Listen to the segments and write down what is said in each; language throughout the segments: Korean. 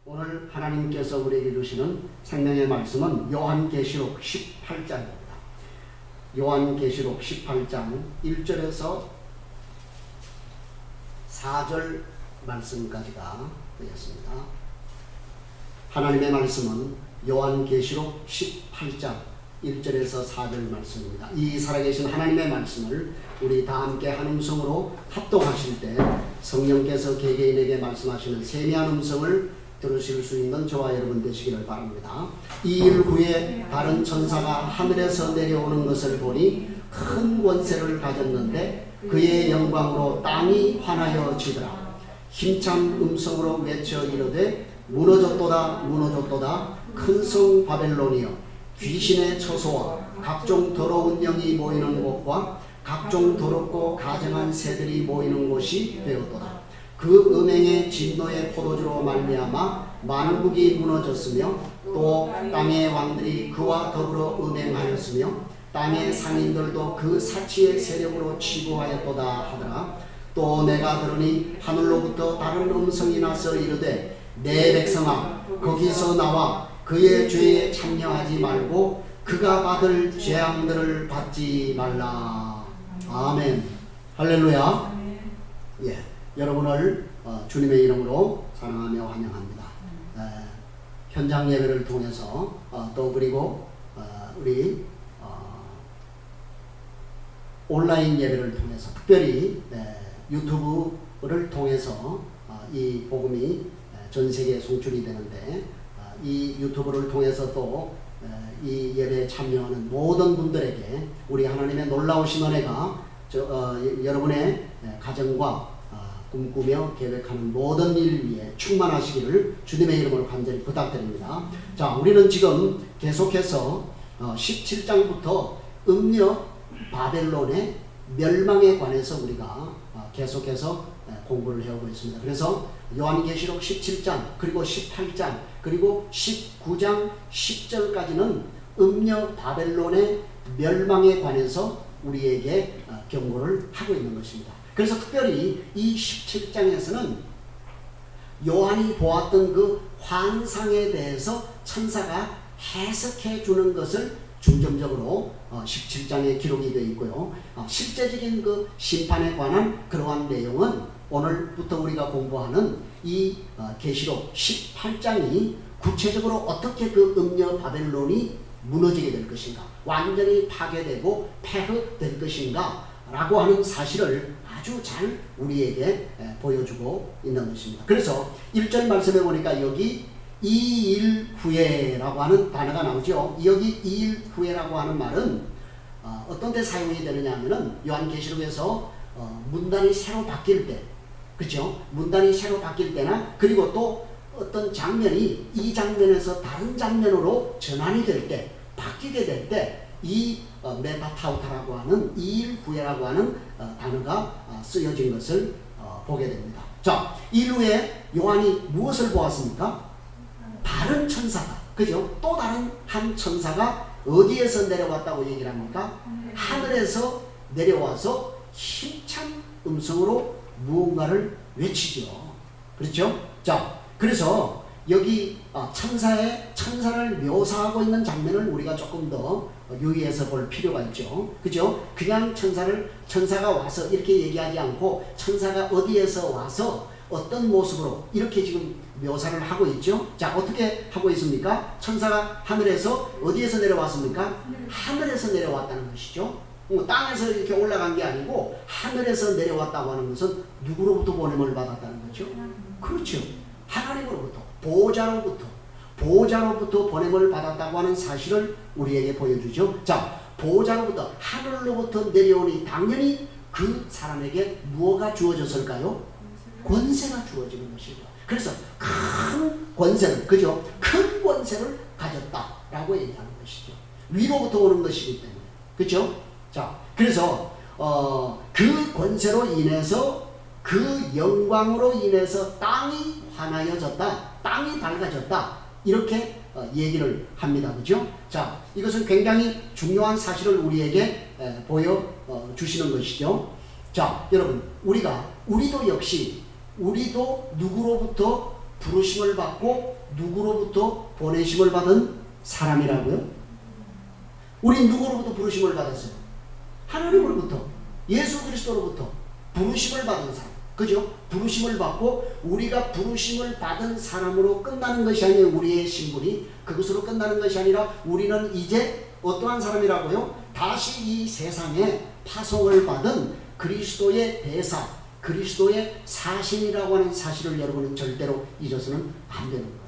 오늘 하나님께서 우리에게 주시는 생명의 말씀은 요한계시록 18장입니다. 요한계시록 18장 1절에서 4절 말씀까지가 되었습니다. 하나님의 말씀은 요한계시록 18장 1절에서 4절 말씀입니다. 이 살아계신 하나님의 말씀을 우리 다 함께 한 음성으로 합동하실 때 성령께서 개개인에게 말씀하시는 세미한 음성을 들으실 수 있는 저와 여러분 되시기를 바랍니다. 이 일 후에 다른 천사가 하늘에서 내려오는 것을 보니 큰 권세를 가졌는데 그의 영광으로 땅이 환하여지더라. 힘찬 음성으로 외쳐 이르되 무너졌도다 무너졌도다 큰 성 바벨론이여 귀신의 처소와 각종 더러운 영이 모이는 곳과 각종 더럽고 가증한 새들이 모이는 곳이 되었도다. 그 음행의 진노의 포도주로 말미암아 만국이 무너졌으며 또 땅의 왕들이 그와 더불어 음행하였으며 땅의 상인들도 그 사치의 세력으로 치부하였도다 하더라. 또 내가 들으니 하늘로부터 다른 음성이 나서 이르되 내 백성아 거기서 나와 그의 죄에 참여하지 말고 그가 받을 재앙들을 받지 말라. 아멘. 할렐루야. 예. 여러분을 주님의 이름으로 사랑하며 환영합니다. 현장 예배를 통해서 또 그리고 우리 온라인 예배를 통해서 특별히 유튜브를 통해서 이 복음이 전 세계에 송출이 되는데 이 유튜브를 통해서 또 이 예배에 참여하는 모든 분들에게 우리 하나님의 놀라우신 은혜가 여러분의 가정과 꿈꾸며 계획하는 모든 일 위에 충만하시기를 주님의 이름으로 간절히 부탁드립니다. 자, 우리는 지금 계속해서 17장부터 음녀 바벨론의 멸망에 관해서 우리가 계속해서 공부를 해오고 있습니다. 그래서 요한계시록 17장 그리고 18장 그리고 19장 10절까지는 음녀 바벨론의 멸망에 관해서 우리에게 경고를 하고 있는 것입니다. 그래서 특별히 이 17장에서는 요한이 보았던 그 환상에 대해서 천사가 해석해 주는 것을 중점적으로 17장에 기록이 되어 있고요. 실제적인 그 심판에 관한 그러한 내용은 오늘부터 우리가 공부하는 이 계시록 18장이 구체적으로 어떻게 그 음녀 바벨론이 무너지게 될 것인가, 완전히 파괴되고 폐허될 것인가 라고 하는 사실을 아주 잘 우리에게 보여주고 있는 것입니다. 그래서 1절 말씀에 보니까 여기 이 일 후에 라고 하는 단어가 나오죠. 여기 이 일 후에라고 하는 말은 어떤 데 사용이 되느냐 하면은 요한계시록에서 문단이 새로 바뀔 때, 그렇죠? 문단이 새로 바뀔 때나 그리고 또 어떤 장면이 이 장면에서 다른 장면으로 전환이 될 때, 바뀌게 될 때 이 메타타우타라고 하는 이 일 후에라고 하는 단어가 쓰여진 것을 보게 됩니다. 자, 이 후에 요한이 무엇을 보았습니까? 다른 천사가, 그죠? 또 다른 한 천사가 어디에서 내려왔다고 얘기를 합니까? 하늘에서 내려와서 힘찬 음성으로 무언가를 외치죠. 그렇죠? 자, 그래서 여기 천사를 묘사하고 있는 장면을 우리가 조금 더 유의해서 볼 필요가 있죠. 그죠? 그냥 천사가 와서 이렇게 얘기하지 않고 천사가 어디에서 와서 어떤 모습으로 이렇게 지금 묘사를 하고 있죠. 자, 어떻게 하고 있습니까? 천사가 하늘에서 어디에서 내려왔습니까? 하늘에서 내려왔다는 것이죠. 땅에서 이렇게 올라간 게 아니고 하늘에서 내려왔다고 하는 것은 누구로부터 보냄을 받았다는 거죠? 그렇죠. 하나님으로부터, 보호자로부터 보냄을 받았다고 하는 사실을 우리에게 보여주죠. 자, 보호자로부터, 하늘로부터 내려오니 당연히 그 사람에게 무엇가 주어졌을까요? 권세가 주어지는 것이죠. 그래서 큰 권세를, 그죠? 큰 권세를 가졌다라고 얘기하는 것이죠. 위로부터 오는 것이기 때문에, 그죠? 자, 그래서 그 권세로 인해서, 그 영광으로 인해서 땅이 환하여졌다, 땅이 밝아졌다, 이렇게 얘기를 합니다. 그죠? 자, 이것은 굉장히 중요한 사실을 우리에게 보여주시는 것이죠. 자, 여러분, 우리도 역시, 우리도 누구로부터 부르심을 받고 누구로부터 보내심을 받은 사람이라고요? 우린 누구로부터 부르심을 받았어요? 하나님으로부터, 예수 그리스도로부터 부르심을 받은 사람. 그죠? 부르심을 받고 우리가 부르심을 받은 사람으로 끝나는 것이 아니에요. 우리의 신분이 그것으로 끝나는 것이 아니라 우리는 이제 어떠한 사람이라고요? 다시 이 세상에 파송을 받은 그리스도의 대사, 그리스도의 사신이라고 하는 사실을 여러분은 절대로 잊어서는 안 되는 거예요.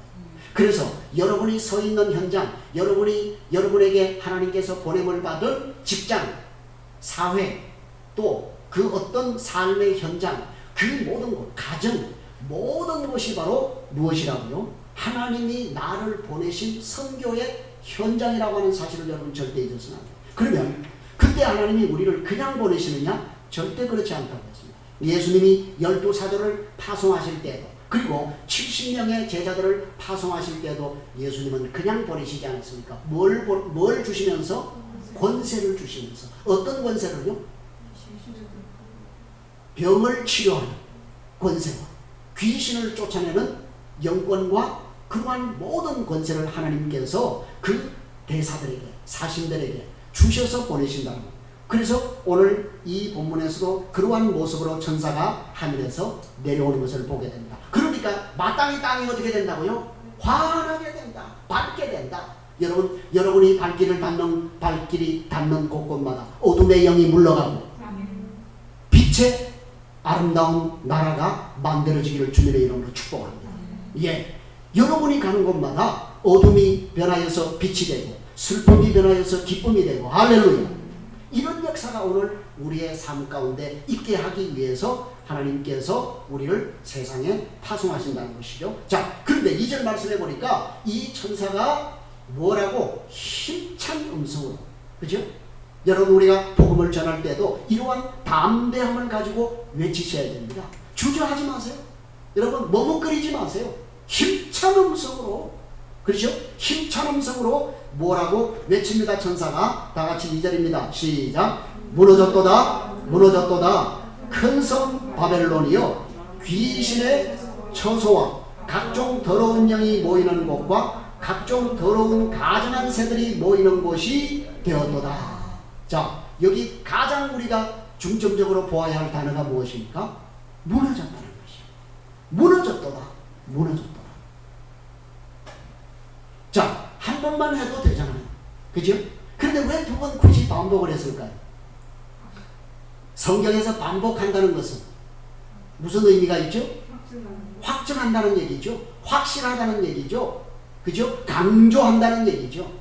그래서 여러분이 서 있는 현장, 여러분에게 하나님께서 보냄을 받은 직장, 사회, 또 그 어떤 삶의 현장, 그 모든 것, 가정, 모든 것이 바로 무엇이라고요? 하나님이 나를 보내신 선교의 현장이라고 하는 사실을 여러분 절대 잊어서는 안 돼요. 그러면 그때 하나님이 우리를 그냥 보내시느냐? 절대 그렇지 않다고 했습니다. 예수님이 12사도를 파송하실 때도, 그리고 70명의 제자들을 파송하실 때도 예수님은 그냥 보내시지 않았습니까? 뭘 주시면서? 권세를 주시면서. 어떤 권세를요? 병을 치료하는 권세와 귀신을 쫓아내는 영권과 그러한 모든 권세를 하나님께서 그 대사들에게, 사신들에게 주셔서 보내신다는 거예요. 그래서 오늘 이 본문에서도 그러한 모습으로 천사가 하늘에서 내려오는 것을 보게 됩니다. 그러니까 마땅히 땅이 어떻게 된다고요? 환하게 된다. 밝게 된다. 여러분이 발길이 닿는 곳곳마다 어둠의 영이 물러가고 빛의 아름다운 나라가 만들어지기를 주님의 이름으로 축복합니다. 예, 여러분이 가는 곳마다 어둠이 변하여서 빛이 되고 슬픔이 변하여서 기쁨이 되고 할렐루야. 이런 역사가 오늘 우리의 삶 가운데 있게 하기 위해서 하나님께서 우리를 세상에 파송하신다는 것이죠. 자, 그런데 2절 말씀해 보니까 이 천사가 뭐라고? 힘찬 음성으로, 그죠? 여러분, 우리가 복음을 전할 때도 이러한 담대함을 가지고 외치셔야 됩니다. 주저하지 마세요. 여러분, 머뭇거리지 마세요. 힘찬 음성으로, 그렇죠? 힘찬 음성으로 뭐라고 외칩니다. 천사가 다 같이 2절입니다. 시작. 무너졌도다, 무너졌도다. 큰 성 바벨론이여, 귀신의 처소와 각종 더러운 영이 모이는 곳과 각종 더러운 가증한 새들이 모이는 곳이 되었도다. 자, 여기 가장 우리가 중점적으로 보아야 할 단어가 무엇입니까? 무너졌다는 것이요. 무너졌도다. 무너졌도다. 자, 한 번만 해도 되잖아요. 그죠? 그런데 왜 두 번 굳이 반복을 했을까요? 성경에서 반복한다는 것은 무슨 의미가 있죠? 확증한다는 얘기죠. 확실하다는 얘기죠. 그죠? 강조한다는 얘기죠.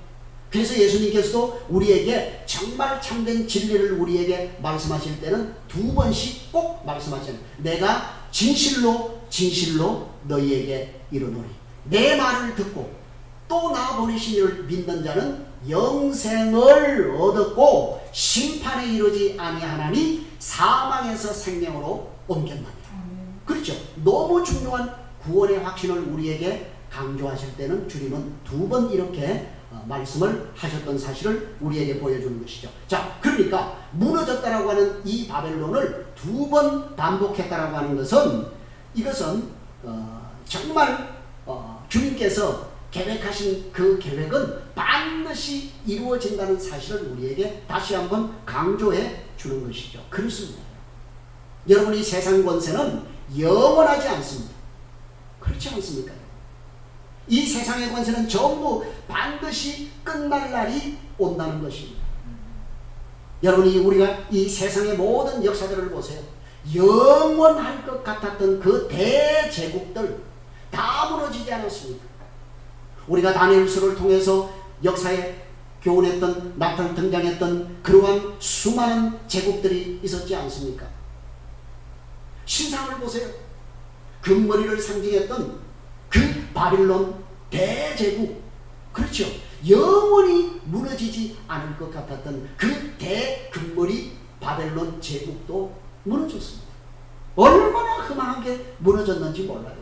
그래서 예수님께서도 우리에게 정말 참된 진리를 우리에게 말씀하실 때는 두 번씩 꼭 말씀하시는, 내가 진실로 진실로 너희에게 이르노니 내 말을 듣고 또 나 보내신 이를 믿는 자는 영생을 얻었고 심판에 이르지 아니하나니 사망에서 생명으로 옮겼나니. 그렇죠. 너무 중요한 구원의 확신을 우리에게 강조하실 때는 주님은 두 번 이렇게 말씀을 하셨던 사실을 우리에게 보여주는 것이죠. 자, 그러니까 무너졌다라고 하는 이 바벨론을 두 번 반복했다라고 하는 것은, 이것은 정말 주님께서 계획하신 그 계획은 반드시 이루어진다는 사실을 우리에게 다시 한번 강조해 주는 것이죠. 그렇습니다. 여러분이 세상 권세는 영원하지 않습니다. 그렇지 않습니까? 이 세상의 권세는 전부 반드시 끝날 날이 온다는 것입니다. 여러분이 우리가 이 세상의 모든 역사들을 보세요. 영원할 것 같았던 그 대제국들 다 무너지지 않았습니까? 우리가 다니엘서를 통해서 역사에 교훈했던, 등장했던 그러한 수많은 제국들이 있었지 않습니까? 신상을 보세요. 금머리를 상징했던 그 바빌론 대제국, 그렇죠. 영원히 무너지지 않을 것 같았던 그 대금머리 바벨론 제국도 무너졌습니다. 얼마나 흠하게 무너졌는지 몰라요.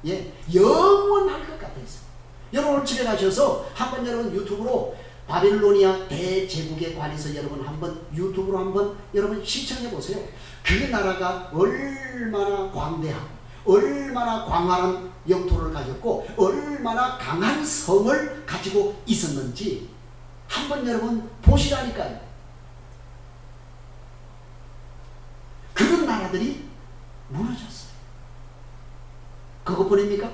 예, 영원할 것 같아서. 여러분 집에 가셔서 한번 여러분 유튜브로 바빌로니아 대제국에 관해서 여러분 한번 유튜브로 한번 여러분 시청해 보세요. 그 나라가 얼마나 광대하고 얼마나 광활한 영토를 가졌고 얼마나 강한 성을 가지고 있었는지 한번 여러분 보시라니까요. 그런 나라들이 무너졌어요. 그것뿐입니까?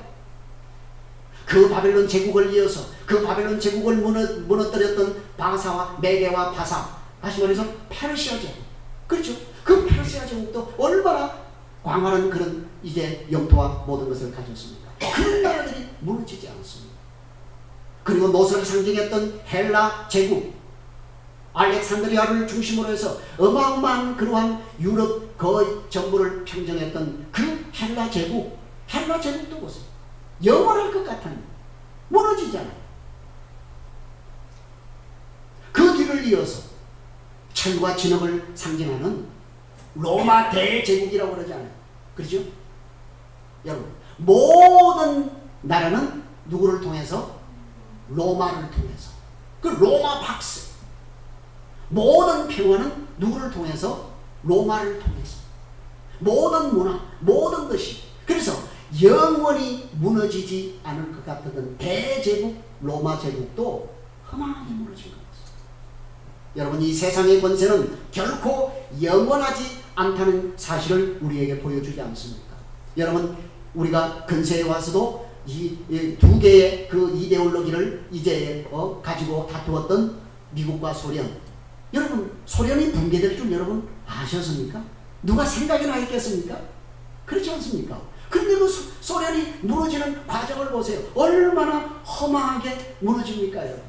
그 바벨론 제국을 이어서 그 바벨론 제국을 무너뜨렸던 바사와 메대와 바사, 다시 말해서 페르시아 제국, 그렇죠? 그 페르시아 제국도 얼마나 광활한 그런 이제 영토와 모든 것을 가졌습니까? 그런 나라들이 무너지지 않았습니다. 그리고 노선을 상징했던 헬라 제국, 알렉산드리아를 중심으로 해서 어마어마한 그러한 유럽 거의 전부를 평정했던 그 헬라 제국도 보세요. 영원할 것 같아요. 무너지잖아요. 그 뒤를 이어서 철과 진흙을 상징하는 로마 대제국이라고 그러잖아요. 그렇죠? 여러분, 모든 나라는 누구를 통해서? 로마를 통해서. 그 로마 박스. 모든 평화는 누구를 통해서? 로마를 통해서. 모든 문화, 모든 것이. 그래서 영원히 무너지지 않을 것 같던 대제국 로마 제국도 허망하게 무너진 것 같습니다. 여러분, 이 세상의 권세는 결코 영원하지 않다는 사실을 우리에게 보여주지 않습니까? 여러분, 우리가 근세에 와서도 이 두 개의 그 이데올로기를 이제 가지고 다투었던 미국과 소련. 여러분, 소련이 붕괴될 줄 여러분 아셨습니까? 누가 생각이나 했겠습니까? 그렇지 않습니까? 근데 그 소련이 무너지는 과정을 보세요. 얼마나 허망하게 무너집니까, 여러분?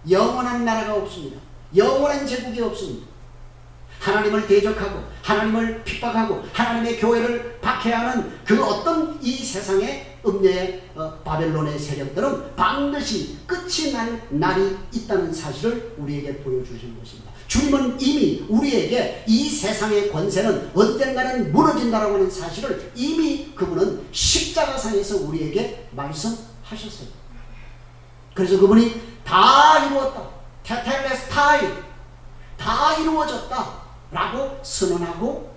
영원한 나라가 없습니다. 영원한 제국이 없습니다. 하나님을 대적하고 하나님을 핍박하고 하나님의 교회를 박해하는 그 어떤 이 세상의 음녀의 바벨론의 세력들은 반드시 끝이 날 날이 있다는 사실을 우리에게 보여주신 것입니다. 주님은 이미 우리에게 이 세상의 권세는 언젠가는 무너진다라고 하는 사실을 이미 그분은 십자가상에서 우리에게 말씀하셨어요. 그래서 그분이 다 이루었다. 테텔레스타이. 다 이루어졌다. 라고 선언하고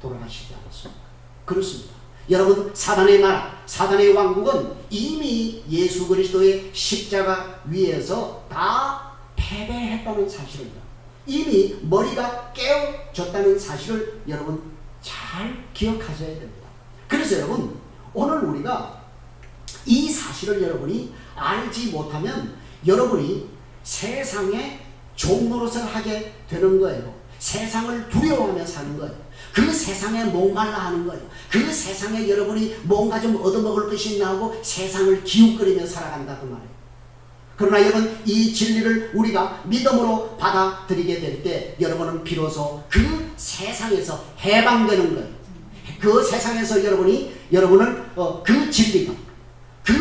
돌아가시지 않았습니다. 그렇습니다. 여러분, 사단의 나라, 사단의 왕국은 이미 예수 그리스도의 십자가 위에서 다 패배했다는 사실입니다. 이미 머리가 깨어졌다는 사실을 여러분 잘 기억하셔야 됩니다. 그래서 여러분, 오늘 우리가 이 사실을 여러분이 알지 못하면 여러분이 세상의 종노릇을 하게 되는 거예요. 세상을 두려워하며 사는 거예요. 그 세상에 목말라 하는 거예요. 그 세상에 여러분이 뭔가 좀 얻어먹을 것이 있나 하고 세상을 기웃거리며 살아간다 그 말이에요. 그러나 여러분, 이 진리를 우리가 믿음으로 받아들이게 될 때 여러분은 비로소 그 세상에서 해방되는 거예요. 그 세상에서 여러분을 그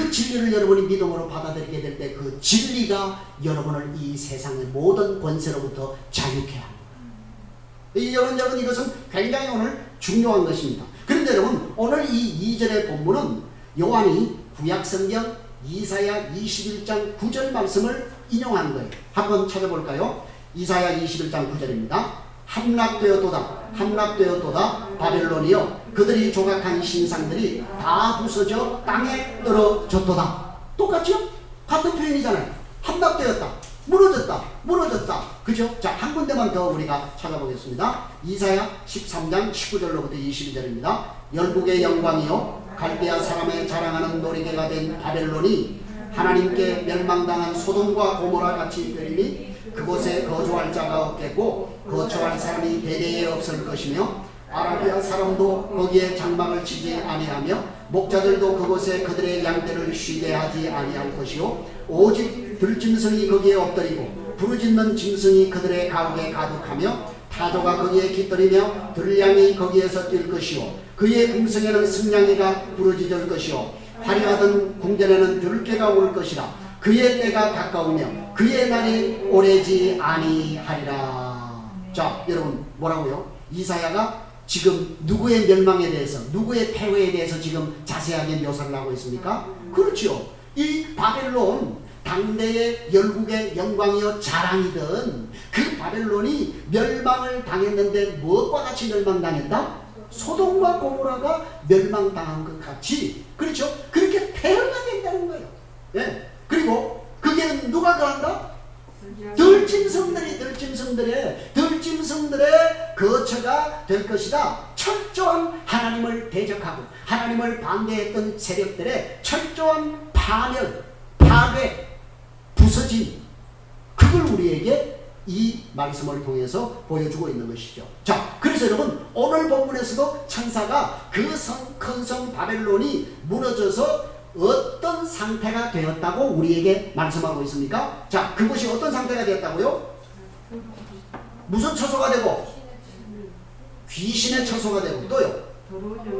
진리를 여러분이 믿음으로 받아들이게 될 때 그 진리가 여러분을 이 세상의 모든 권세로부터 자유케 합니다. 여러분, 이것은 굉장히 오늘 중요한 것입니다. 그런데 여러분, 오늘 이 2절의 본문은 요한이 구약성경 이사야 21장 9절 말씀을 인용한 거예요. 한번 찾아볼까요? 이사야 21장 9절입니다. 함락되었도다 바벨론이여, 그들이 조각한 신상들이 다 부서져 땅에 떨어졌도다. 똑같죠? 같은 표현이잖아요. 함락되었다, 무너졌다. 그죠? 자, 한 군데만 더 우리가 찾아보겠습니다. 이사야 13장 19절로부터 22절입니다. 열국의 영광이요, 갈대아 사람의 자랑하는 놀이개가 된 바벨론이 하나님께 멸망당한 소돔과 고모라 같이 되리니 그곳에 거주할 자가 없겠고 거처할 사람이 대대에 없을 것이며 아라비아 사람도 거기에 장막을 치지 아니하며 목자들도 그곳에 그들의 양떼를 쉬게 하지 아니할 것이요, 오직 들짐승이 거기에 엎드리고 부르짖는 짐승이 그들의 가옥에 가득하며 타조가 거기에 깃들이며 들량이 거기에서 뛸 것이요, 그의 궁성에는 승냥이가 부르짖을 것이요, 화려하던 궁전에는 들깨가 올 것이라. 그의 때가 가까우며 그의 날이 오래지 아니하리라. 자, 여러분, 뭐라고요? 이사야가 지금 누구의 멸망에 대해서, 누구의 패후에 대해서 지금 자세하게 묘사를 하고 있습니까? 그렇죠. 이 바벨론, 당대의 열국의 영광이요 자랑이던 그 바벨론이 멸망을 당했는데 무엇과 같이 멸망당했다? 소돔과 고모라가 멸망당한 것 같이, 그렇죠? 그렇게 태어나야 된다는 거예요. 예. 그리고 그게 누가 가한다? 들짐승들의 거처가 될 것이다. 철저한 하나님을 대적하고 하나님을 반대했던 세력들의 철저한 파멸, 파괴, 부서짐, 그걸 우리에게 이 말씀을 통해서 보여주고 있는 것이죠. 자, 그래서 여러분 오늘 본문에서도 천사가 그 큰 성 바벨론이 무너져서 어떤 상태가 되었다고 우리에게 말씀하고 있습니까? 자, 그것이 어떤 상태가 되었다고요? 무슨 처소가 되고? 귀신의 처소가 되고, 또요?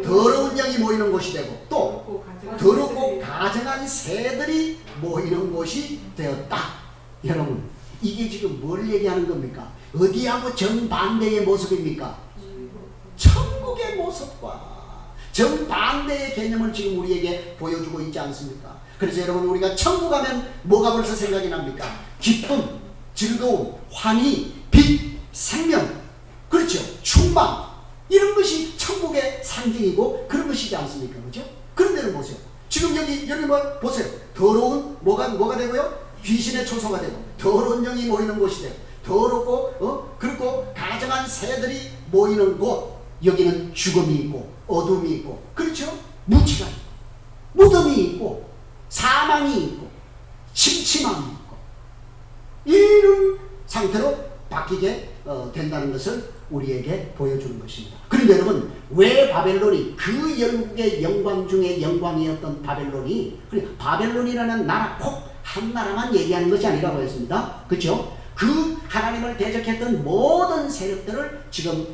더러운 영이 모이는 곳이 되고, 또 더럽고 가증한 새들이 모이는 곳이 되었다. 여러분, 이게 지금 뭘 얘기하는 겁니까? 어디하고 정반대의 모습입니까? 천국의 모습과 정반대의 개념을 지금 우리에게 보여주고 있지 않습니까? 그래서 여러분, 우리가 천국 가면 뭐가 벌써 생각이 납니까? 기쁨, 즐거움, 환희, 빛, 생명, 그렇죠? 충만, 이런 것이 천국의 상징이고 그런 것이지 않습니까? 그렇죠? 그런데는 보세요. 지금 여기 뭐 보세요. 더러운 뭐가 되고요? 귀신의 초소가 되고, 더러운 영이 모이는 곳이 되고, 더럽고 그리고 가증한 새들이 모이는 곳, 여기는 죽음이 있고 어둠이 있고, 그렇죠? 무치가 있고 무덤이 있고 사망이 있고 침침함이 있고, 이런 상태로 바뀌게 된다는 것을 우리에게 보여주는 것입니다. 그런데 여러분, 왜 바벨론이 그 열국의 영광 중에 영광이었던 바벨론이, 바벨론이라는 나라 콕 한 나라만 얘기하는 것이 아니라고 했습니다. 그렇죠? 그 하나님을 대적했던 모든 세력들을 지금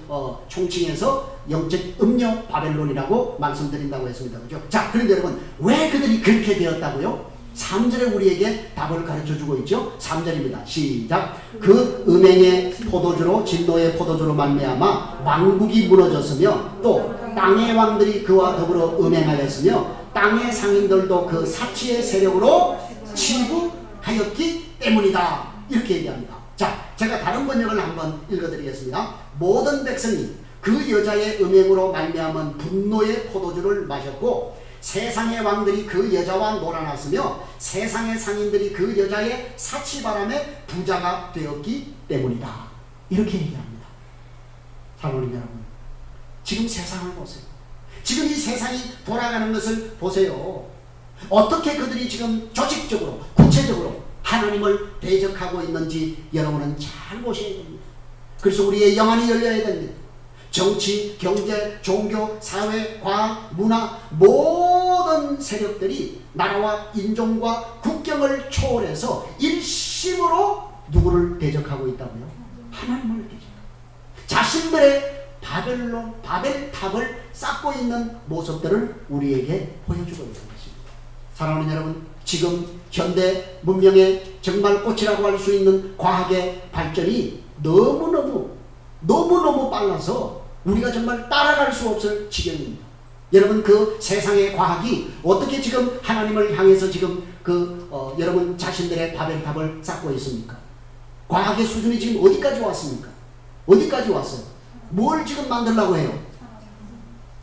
총칭해서 영적 음녀 바벨론이라고 말씀드린다고 했습니다. 그죠? 자, 그런데 여러분, 왜 그들이 그렇게 되었다고요? 3절에 우리에게 답을 가르쳐주고 있죠. 3절입니다. 시작. 그 음행의 포도주로, 진노의 포도주로 말미암아 왕국이 무너졌으며, 또 땅의 왕들이 그와 더불어 음행하였으며, 땅의 상인들도 그 사치의 세력으로 치부하였기 때문이다. 이렇게 얘기합니다. 자, 제가 다른 번역을 한번 읽어드리겠습니다. 모든 백성이 그 여자의 음행으로 말미암은 분노의 포도주를 마셨고, 세상의 왕들이 그 여자와 놀아났으며, 세상의 상인들이 그 여자의 사치바람에 부자가 되었기 때문이다. 이렇게 얘기합니다. 사랑하는 여러분, 지금 세상을 보세요. 지금 이 세상이 돌아가는 것을 보세요. 어떻게 그들이 지금 조직적으로, 구체적으로 하나님을 대적하고 있는지 여러분은 잘 보셔야 됩니다. 그래서 우리의 영안이 열려야 됩니다. 정치, 경제, 종교, 사회, 과학, 문화, 모든 세력들이 나라와 인종과 국경을 초월해서 일심으로 누구를 대적하고 있다고요? 하나님을 대적하고, 자신들의 바벨탑을 쌓고 있는 모습들을 우리에게 보여주고 있는 것입니다. 사랑하는 여러분, 지금 현대 문명의 정말 꽃이라고 할 수 있는 과학의 발전이 너무너무 빨라서 우리가 정말 따라갈 수 없을 지경입니다. 여러분, 그 세상의 과학이 어떻게 지금 하나님을 향해서 지금 여러분 자신들의 바벨탑을 쌓고 있습니까? 과학의 수준이 지금 어디까지 왔습니까? 어디까지 왔어요? 뭘 지금 만들려고 해요?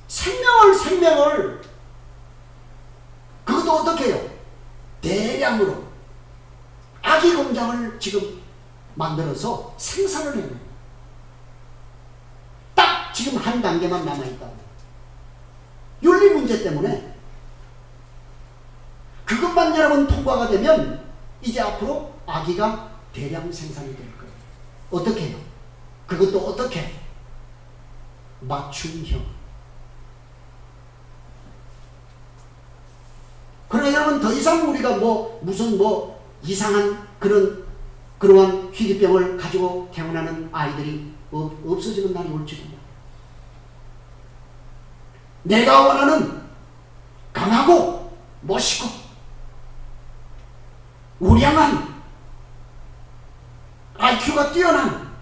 생명을 그것도 어떻게 해요? 대량으로 아기 공장을 지금 만들어서 생산을 해요. 딱 지금 한 단계만 남아있다고. 윤리 문제 때문에 그것만 여러분 통과가 되면 이제 앞으로 아기가 대량 생산이 될 거예요. 어떻게 해요? 그것도 어떻게? 맞춤형. 그러나 여러분, 더 이상 우리가 무슨 이상한 그러한 희귀병을 가지고 태어나는 아이들이 없어지는 날이 올지도 몰라요. 내가 원하는 강하고 멋있고 우량한 IQ가 뛰어난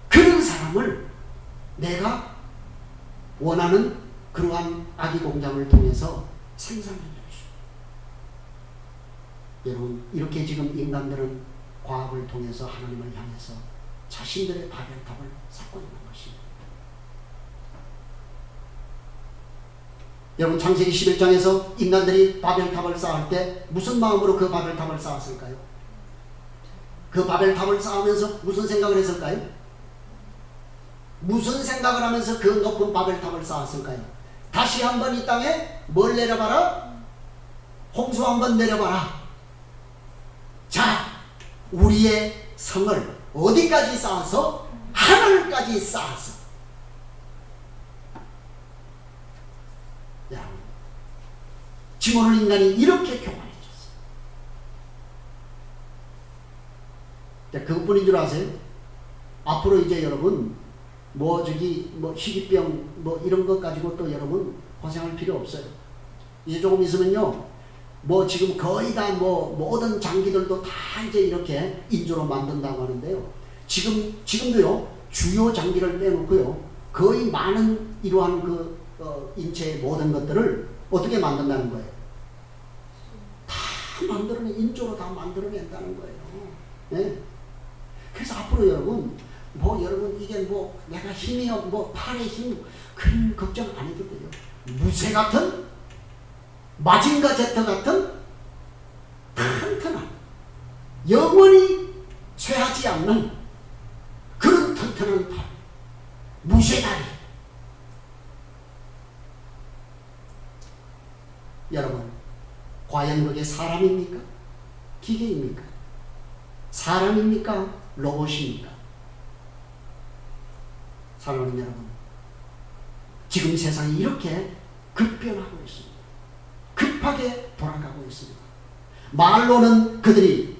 그런 사람을 내가 원하는 그러한 아기 공장을 통해서 생산해 주십시오. 여러분, 이렇게 지금 인간들은 과학을 통해서 하나님을 향해서 자신들의 바벨탑을 쌓고 있는 것입니다. 여러분 창세기 11장에서 인간들이 바벨탑을 쌓을 때 무슨 마음으로 그 바벨탑을 쌓았을까요? 그 바벨탑을 쌓으면서 무슨 생각을 했을까요? 무슨 생각을 하면서 그 높은 바벨탑을 쌓았을까요? 다시 한번 이 땅에 뭘 내려봐라? 홍수 한번 내려봐라. 자, 우리의 성을 어디까지 쌓아서? 하늘까지 쌓아서. 야, 지금 오늘 인간이 이렇게 교만해졌어. 그것뿐인 줄 아세요? 앞으로 이제 여러분 뭐 희귀병 뭐 이런 것 가지고 또 여러분 고생할 필요 없어요. 이제 조금 있으면요, 뭐 지금 거의 다 뭐 모든 장기들도 다 이제 이렇게 인조로 만든다고 하는데요. 지금도요, 주요 장기를 빼놓고요, 거의 많은 이러한 인체의 모든 것들을 어떻게 만든다는 거예요? 다 인조로 다 만들어낸다는 거예요. 네? 그래서 앞으로 여러분 이게 내가 힘이 팔에 힘, 그런 걱정 안 해도 돼요. 무쇠 같은, 마징가 제트 같은 튼튼한, 영원히 쇠하지 않는 그런 튼튼한 팔, 무쇠다리. 여러분, 과연 그게 사람입니까? 기계입니까? 사람입니까? 로봇입니까? 사랑하는 여러분, 지금 세상이 이렇게 급변하고 있습니다. 급하게 돌아가고 있습니다. 말로는 그들이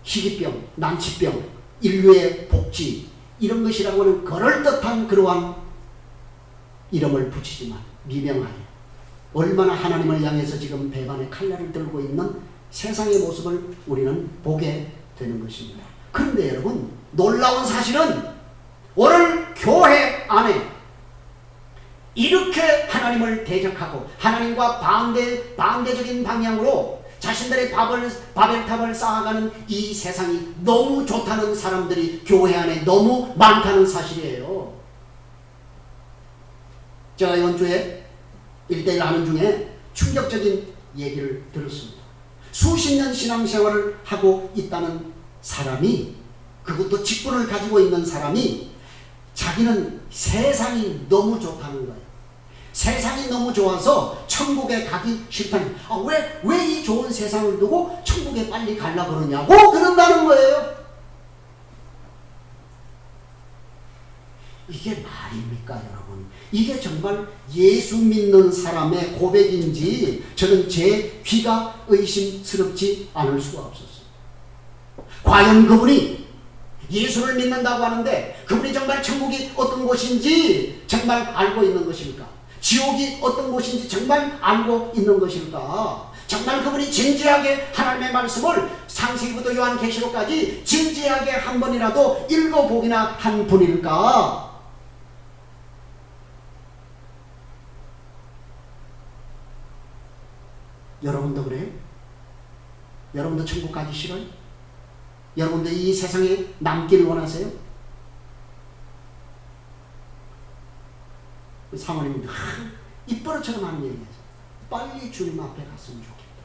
희귀병, 난치병, 인류의 복지 이런 것이라고 하는 그럴듯한 그러한 이름을 붙이지만 미명하게 얼마나 하나님을 향해서 지금 배반의 칼날을 들고 있는 세상의 모습을 우리는 보게 되는 것입니다. 그런데 여러분, 놀라운 사실은 오늘 교회 안에 이렇게 하나님을 대적하고 하나님과 반대적인 방향으로 자신들의 바벨탑을 쌓아가는 이 세상이 너무 좋다는 사람들이 교회 안에 너무 많다는 사실이에요. 제가 이번 주에 1대1 하는 중에 충격적인 얘기를 들었습니다. 수십 년 신앙생활을 하고 있다는 사람이, 그것도 직분을 가지고 있는 사람이, 자기는 세상이 너무 좋다는 거예요. 세상이 너무 좋아서 천국에 가기 싫다는, 왜 이 좋은 세상을 두고 천국에 빨리 가려고 그러냐고 그런다는 거예요. 이게 말입니까, 여러분? 이게 정말 예수 믿는 사람의 고백인지 저는 제 귀가 의심스럽지 않을 수가 없었어요. 과연 그분이 예수를 믿는다고 하는데 그분이 정말 천국이 어떤 곳인지 정말 알고 있는 것일까? 지옥이 어떤 곳인지 정말 알고 있는 것일까? 정말 그분이 진지하게 하나님의 말씀을 창세기부터 요한계시록까지 진지하게 한 번이라도 읽어보기나 한 분일까? 여러분도 그래요? 여러분도 천국 가기 싫어요? 여러분도 이 세상에 남기를 원하세요? 사모님도 입버릇처럼 하는 얘기예요. 빨리 주님 앞에 갔으면 좋겠다.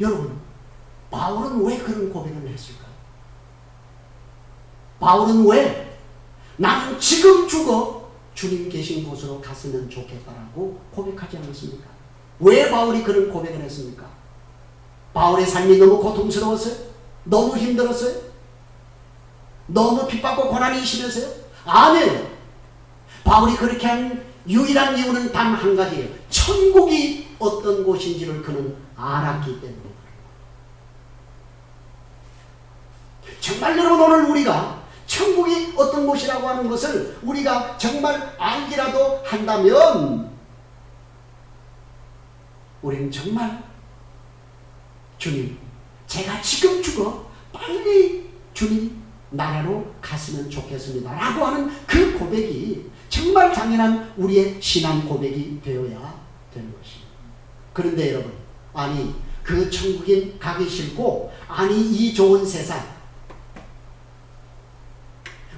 여러분, 바울은 왜 그런 고백을 했을까요? 바울은 왜 나는 지금 죽어 주님 계신 곳으로 갔으면 좋겠다라고 고백하지 않았습니까? 왜 바울이 그런 고백을 했습니까? 바울의 삶이 너무 고통스러웠어요? 너무 힘들었어요? 너무 핍받고 고난이 심해서요? 아니에요. 바울이 그렇게 한 유일한 이유는 단 한 가지예요. 천국이 어떤 곳인지를 그는 알았기 때문에. 정말 여러분, 오늘 우리가 천국이 어떤 곳이라고 하는 것을 우리가 정말 알기라도 한다면 우리는 정말 주님, 제가 지금 죽어 빨리 주님 나라로 갔으면 좋겠습니다 라고 하는 그 고백이 정말 당연한 우리의 신앙 고백이 되어야 되는 것입니다. 그런데 여러분, 아니 그 천국인 가기 싫고, 아니 이 좋은 세상,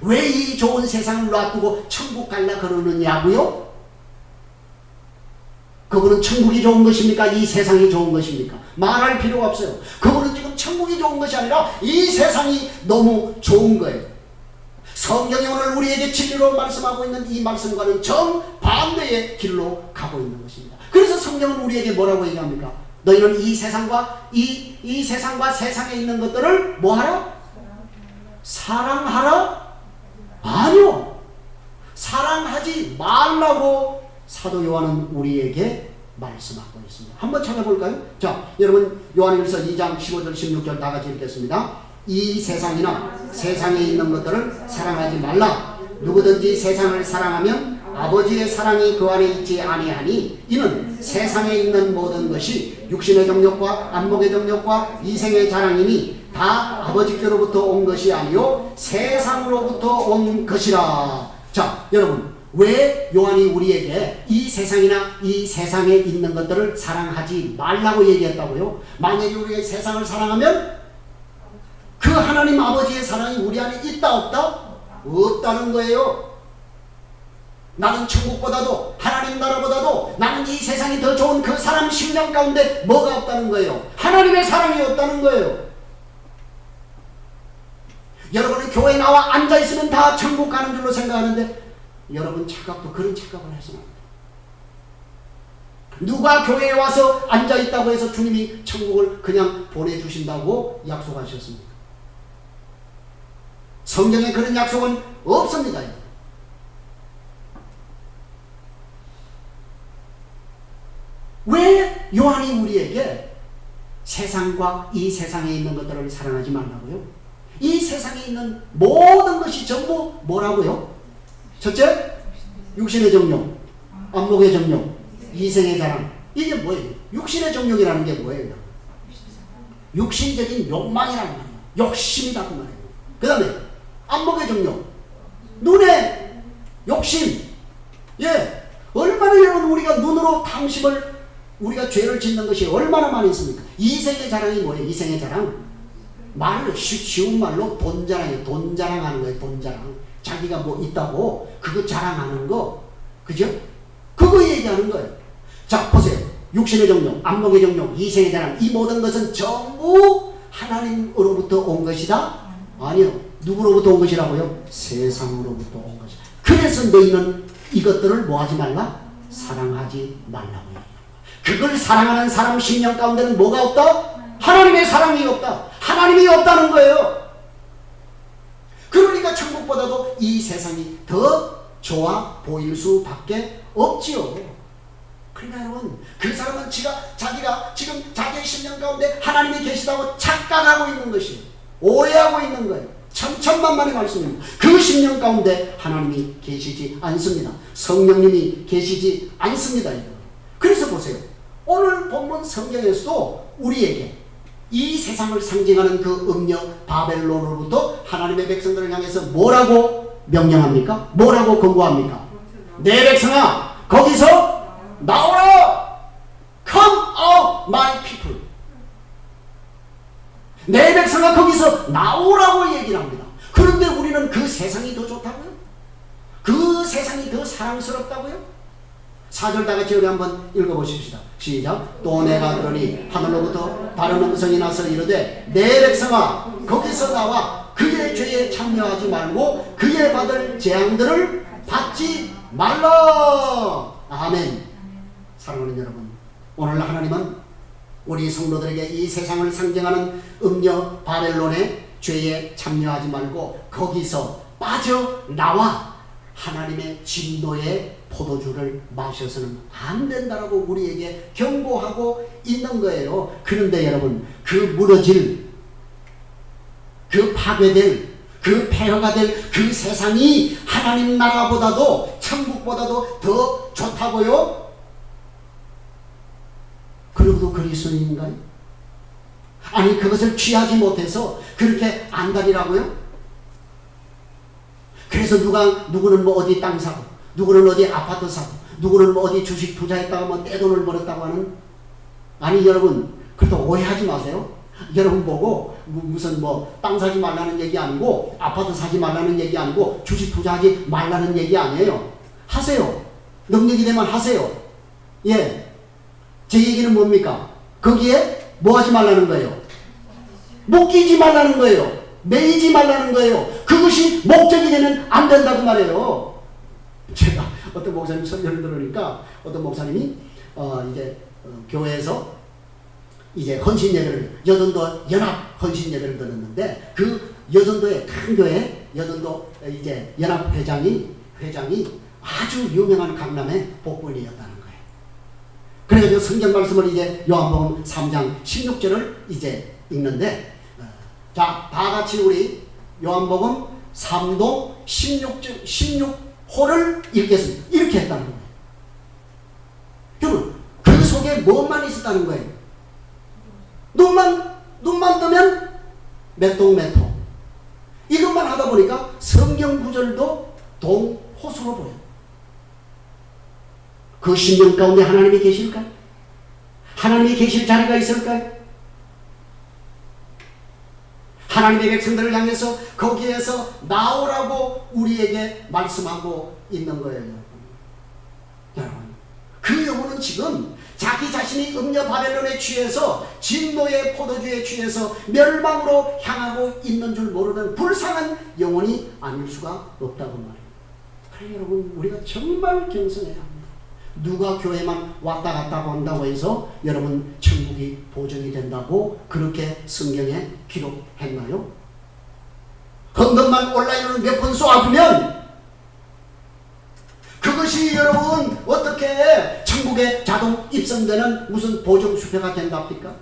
왜 이 좋은 세상을 놔두고 천국 갈라 그러느냐고요? 그분은 천국이 좋은 것입니까? 이 세상이 좋은 것입니까? 말할 필요가 없어요. 그분은 지금 천국이 좋은 것이 아니라 이 세상이 너무 좋은 거예요. 성경이 오늘 우리에게 진리로 말씀하고 있는 이 말씀과는 정반대의 길로 가고 있는 것입니다. 그래서 성경은 우리에게 뭐라고 얘기합니까? 너희는 이 세상과 이 세상과 세상에 있는 것들을 뭐하라? 사랑하라? 아니요. 사랑하지 말라고 사도 요한은 우리에게 말씀하고 있습니다. 한번 찾아볼까요? 자, 여러분 요한일서 2장 15절 16절 다 같이 읽겠습니다. 이 세상이나 세상에 있는 것들을 사랑하지 말라. 누구든지 세상을 사랑하면 아버지의 사랑이 그 안에 있지 아니하니 이는 세상에 있는 모든 것이 육신의 정욕과 안목의 정욕과 이생의 자랑이니 다 아버지께로부터 온 것이 아니요 세상으로부터 온 것이라. 자, 여러분 왜 요한이 우리에게 이 세상이나 이 세상에 있는 것들을 사랑하지 말라고 얘기했다고요? 만약에 우리가 세상을 사랑하면 그 하나님 아버지의 사랑이 우리 안에 있다 없다? 없다는 거예요. 나는 천국보다도 하나님 나라보다도 나는 이 세상이 더 좋은 그 사람 심령 가운데 뭐가 없다는 거예요? 하나님의 사랑이 없다는 거예요. 여러분은 교회에 나와 앉아있으면 다 천국 가는 줄로 생각하는데 여러분 착각도 그런 착각을 해서는 안 돼요. 누가 교회에 와서 앉아있다고 해서 주님이 천국을 그냥 보내주신다고 약속하셨습니까? 성경에 그런 약속은 없습니다. 왜 요한이 우리에게 세상과 이 세상에 있는 것들을 사랑하지 말라고요? 이 세상에 있는 모든 것이 전부 뭐라고요? 첫째, 육신의 정욕, 안목의 정욕, 이생의 자랑. 이게 뭐예요? 육신의 정욕이라는 게 뭐예요? 육신적인 욕망이라는 말이에요. 욕심이다 그 말이에요. 그 다음에 안목의 정욕, 눈의 욕심. 예, 얼마나 여러분 우리가 눈으로 탐심을 우리가 죄를 짓는 것이 얼마나 많이 있습니까? 이생의 자랑이 뭐예요? 이생의 자랑? 말로 쉬운 말로 돈 자랑이에요. 돈 자랑하는 거예요. 돈 자랑. 자기가 뭐 있다고 그거 자랑하는 거, 그죠? 그거 얘기하는 거예요. 자, 보세요. 육신의 정욕, 안목의 정욕, 이생의 자랑, 이 모든 것은 전부 하나님으로부터 온 것이다? 아니요. 누구로부터 온 것이라고요? 세상으로부터 온 것이다. 그래서 너희는 이것들을 뭐 하지 말라? 사랑하지 말라고요. 그걸 사랑하는 사람 심령 가운데는 뭐가 없다? 하나님의 사랑이 없다. 하나님이 없다는 거예요. 그러니까 천국보다도 이 세상이 더 좋아 보일 수밖에 없지요. 그러니까 여러분, 그 사람은 자기가 지금 자기의 심령 가운데 하나님이 계시다고 착각하고 있는 것이에요. 오해하고 있는 거예요. 천천만만의 말씀입니다. 그 심령 가운데 하나님이 계시지 않습니다. 성령님이 계시지 않습니다. 그래서 보세요. 오늘 본문 성경에서도 우리에게 이 세상을 상징하는 그 음녀 바벨론으로부터 하나님의 백성들을 향해서 뭐라고 명령합니까? 뭐라고 권고합니까? 내 백성아 거기서 나오라! Come out my people. 내 백성아 거기서 나오라고 얘기를 합니다. 그런데 우리는 그 세상이 더 좋다고요? 그 세상이 더 사랑스럽다고요? 4절 다 같이 우리 한번 읽어보십시다. 시작. 또 내가 그러니 하늘로부터 다른 음성이 나서 이르되 내 백성아 거기서 나와 그의 죄에 참여하지 말고 그의 받을 재앙들을 받지 말라. 아멘. 사랑하는 여러분, 오늘 하나님은 우리 성도들에게 이 세상을 상징하는 음녀 바벨론의 죄에 참여하지 말고 거기서 빠져나와 하나님의 진노의 포도주를 마셔서는 안 된다라고 우리에게 경고하고 있는 거예요. 그런데 여러분, 그 무너질, 그 파괴될, 그 폐허가 될 그 세상이 하나님 나라보다도 천국보다도 더 좋다고요? 그리고도 그리스도인가요? 아니 그것을 취하지 못해서 그렇게 안달이라고요? 그래서 누구는 뭐 어디 땅 사고, 누구는 어디 아파트 사고, 누구는 뭐 어디 주식 투자했다가 뭐 떼돈을 벌었다고 하는. 아니 여러분, 그것도 오해하지 마세요. 여러분 보고 무슨 뭐 땅 사지 말라는 얘기 아니고 아파트 사지 말라는 얘기 아니고 주식 투자하지 말라는 얘기 아니에요. 하세요. 능력이 되면 하세요. 예. 제 얘기는 뭡니까? 거기에 뭐 하지 말라는 거예요? 못 끼지 말라는 거예요. 매이지 말라는 거예요. 그것이 목적이 되면 안 된다고 말해요. 제가 어떤 목사님 설교를 들으니까 어떤 목사님이 교회에서 이제 헌신 예배를 여전도 연합 헌신 예배를 들었는데 그 여전도의 큰 교회 여전도 이제 연합 회장이 아주 유명한 강남의 복부인이었다는 거예요. 그래서 성경 말씀을 이제 요한복음 3장 16절을 이제 읽는데 자, 다 같이 우리 요한복음 3도 16호를 읽겠습니다. 이렇게 했다는 거예요. 여러분, 그 속에 뭐만 있었다는 거예요? 눈만 뜨면 매통. 이것만 하다 보니까 성경 구절도 동호수로 보여요. 그 신령 가운데 하나님이 계실까요? 하나님이 계실 자리가 있을까요? 하나님의 백성들을 향해서 거기에서 나오라고 우리에게 말씀하고 있는 거예요. 여러분, 그 영혼은 지금 자기 자신이 음녀 바벨론에 취해서 진노의 포도주에 취해서 멸망으로 향하고 있는 줄 모르는 불쌍한 영혼이 아닐 수가 없다고 말해요. 그래 여러분, 우리가 정말 경성해야 합니다. 누가 교회만 왔다 갔다 한다고 해서 여러분 천국이 보증이 된다고 그렇게 성경에 기록했나요? 헌금만 온라인으로 몇 번 쏘아두면 그것이 여러분 어떻게 천국에 자동 입성되는 무슨 보증수표가 된답니까?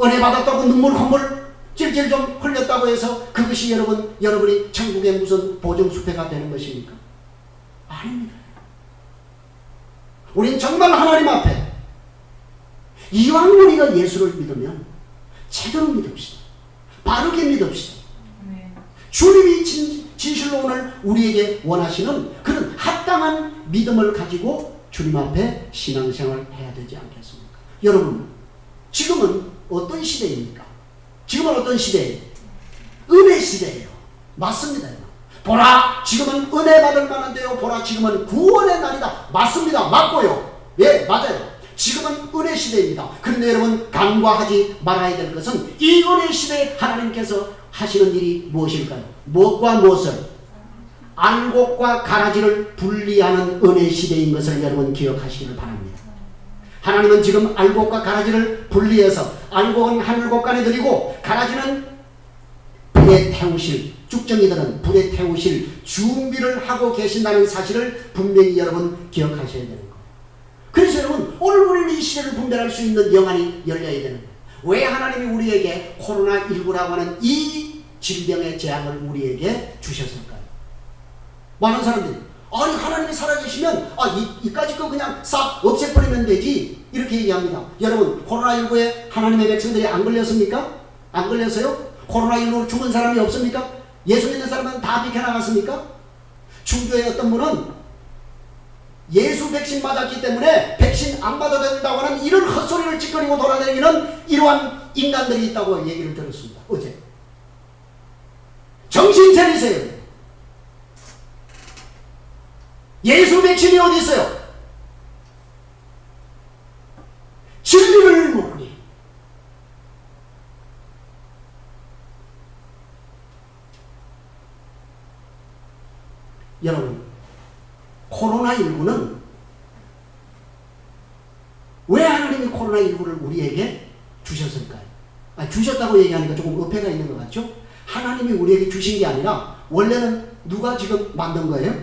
은혜 받았다고 눈물 콧물 찔찔 좀 흘렸다고 해서 그것이 여러분이 천국에 무슨 보증수표가 되는 것입니까? 아닙니다. 우린 정말 하나님 앞에 이왕 우리가 예수를 믿으면 제대로 믿읍시다. 바르게 믿읍시다. 주님이 진실로 오늘 우리에게 원하시는 그런 합당한 믿음을 가지고 주님 앞에 신앙생활을 해야 되지 않겠습니까? 여러분, 지금은 어떤 시대입니까? 지금은 어떤 시대예요? 은혜 시대예요. 맞습니다. 보라, 지금은 은혜 받을 만한 때요. 보라, 지금은 구원의 날이다. 맞습니다. 맞고요. 예, 맞아요. 지금은 은혜 시대입니다. 그런데 여러분, 간과하지 말아야 될 것은 이 은혜 시대에 하나님께서 하시는 일이 무엇일까요? 무엇과 무엇을? 알곡과 가라지를 분리하는 은혜 시대인 것을 여러분 기억하시기를 바랍니다. 하나님은 지금 알곡과 가라지를 분리해서 알곡은 하늘곡간에 들이고 가라지는 불에 태우실, 쭉정이들은 불에 태우실 준비를 하고 계신다는 사실을 분명히 여러분 기억하셔야 되는 거예요. 그래서 여러분, 오늘 우리는 이 시대를 분별할 수 있는 영안이 열려야 되는 거예요. 왜 하나님이 우리에게 코로나19라고 하는 이 질병의 재앙을 우리에게 주셨을까요? 많은 사람들이 아니 하나님이 살아계시면 이까짓 거 그냥 싹 없애버리면 되지 이렇게 얘기합니다. 여러분, 코로나19에 하나님의 백성들이 안 걸렸습니까? 안 걸렸어요? 코로나19로 죽은 사람이 없습니까? 예수 믿는 사람은 다 비켜나갔습니까? 중교의 어떤 분은 예수 백신 맞았기 때문에 백신 안 받아도 된다고 하는 이런 헛소리를 찌꺼리고 돌아다니는 이러한 인간들이 있다고 얘기를 들었습니다. 어제. 정신 차리세요. 예수 백신이 어디 있어요? 진리를 모르니. 여러분, 코로나19는 왜 하나님이 코로나19를 우리에게 주셨을까요? 주셨다고 얘기하니까 조금 어폐가 있는 것 같죠? 하나님이 우리에게 주신 게 아니라 원래는 누가 지금 만든 거예요?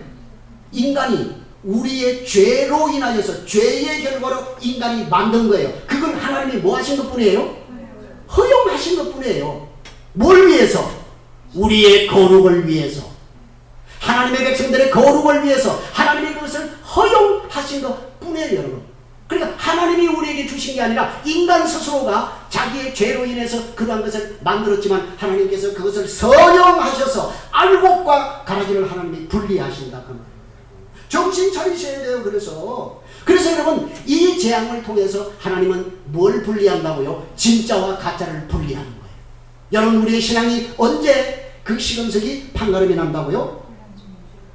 인간이 우리의 죄로 인하여서 죄의 결과로 인간이 만든 거예요. 그건 하나님이 뭐 하신 것 뿐이에요? 허용하신 것 뿐이에요. 뭘 위해서? 우리의 거룩을 위해서. 하나님의 백성들의 거룩을 위해서 하나님이 그것을 허용하신 것 뿐이에요, 여러분. 그러니까 하나님이 우리에게 주신 게 아니라 인간 스스로가 자기의 죄로 인해서 그러한 것을 만들었지만 하나님께서 그것을 선용하셔서 알곡과 가라지를 하나님이 분리하신다 그 말이에요. 저 정신 차리셔야 돼요. 그래서 여러분, 이 재앙을 통해서 하나님은 뭘 분리한다고요? 진짜와 가짜를 분리하는 거예요. 여러분, 우리의 신앙이 언제 그 시금석이 판가름이 난다고요?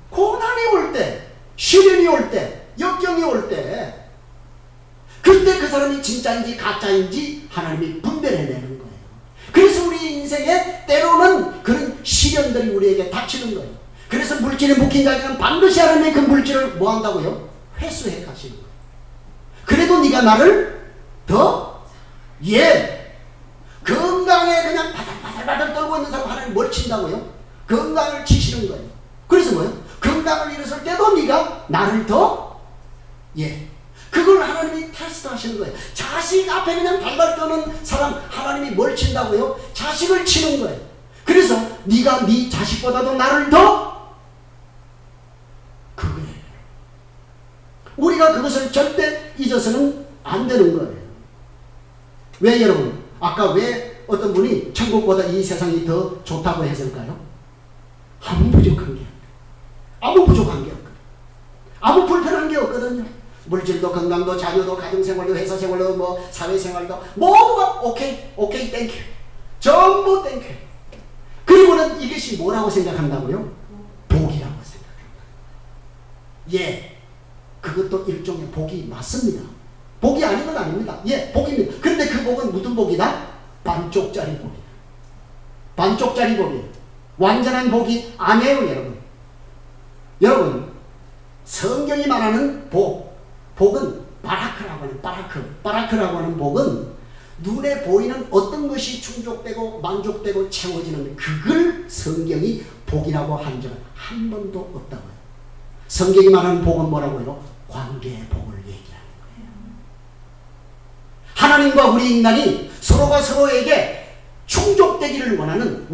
고난이 올 때, 시련이 올 때, 역경이 올 때, 그때 그 사람이 진짜인지 가짜인지 하나님이 분별해내는 거예요. 그래서 우리 인생에 때로는 그런 시련들이 우리에게 닥치는 거예요. 그래서 물질에 묶인 자에게는 반드시 하나님의 그 물질을 뭐 한다고요? 회수해 가시는 거예요. 그래도 네가 나를 더 건강에 그냥 바들바들 떨고 있는 사람 하나님 뭘 친다고요? 건강을 치시는 거예요. 그래서 뭐예요? 건강을 잃었을 때도 네가 나를 더 그걸 하나님이 테스트 하시는 거예요. 자식 앞에 그냥 발발 떠는 사람 하나님이 뭘 친다고요? 자식을 치는 거예요. 그래서 네가 네 자식보다도 나를 더 그거예요. 우리가 그것을 절대 잊어서는 안 되는 거예요. 왜 여러분? 아까 왜 어떤 분이 천국보다 이 세상이 더 좋다고 했을까요? 아무 부족한 게 없거든요. 아무 불편한 게 없거든요. 물질도 건강도 자녀도 가정생활도 회사생활도 뭐 사회생활도 모두가 오케이 땡큐 전부 땡큐. 그리고는 이것이 뭐라고 생각한다고요? 복이라고 생각합니다. 그것도 일종의 복이 맞습니다. 복이 아닌 건 아닙니다. 복입니다. 그런데 그 복은 무슨 복이다? 반쪽짜리 복이다. 반쪽짜리 복이에요. 완전한 복이 아니에요. 여러분 성경이 말하는 복은 바라크라고 하는 복은 눈에 보이는 어떤 것이 충족되고 만족되고 채워지는 그걸 성경이 복이라고 한 적은 한 번도 없다고요. 성경이 말하는 복은 뭐라고요? 관계의 복을 얘기하는 거예요. 하나님과 우리 인간이 서로가 서로에게 충족되기를 원하는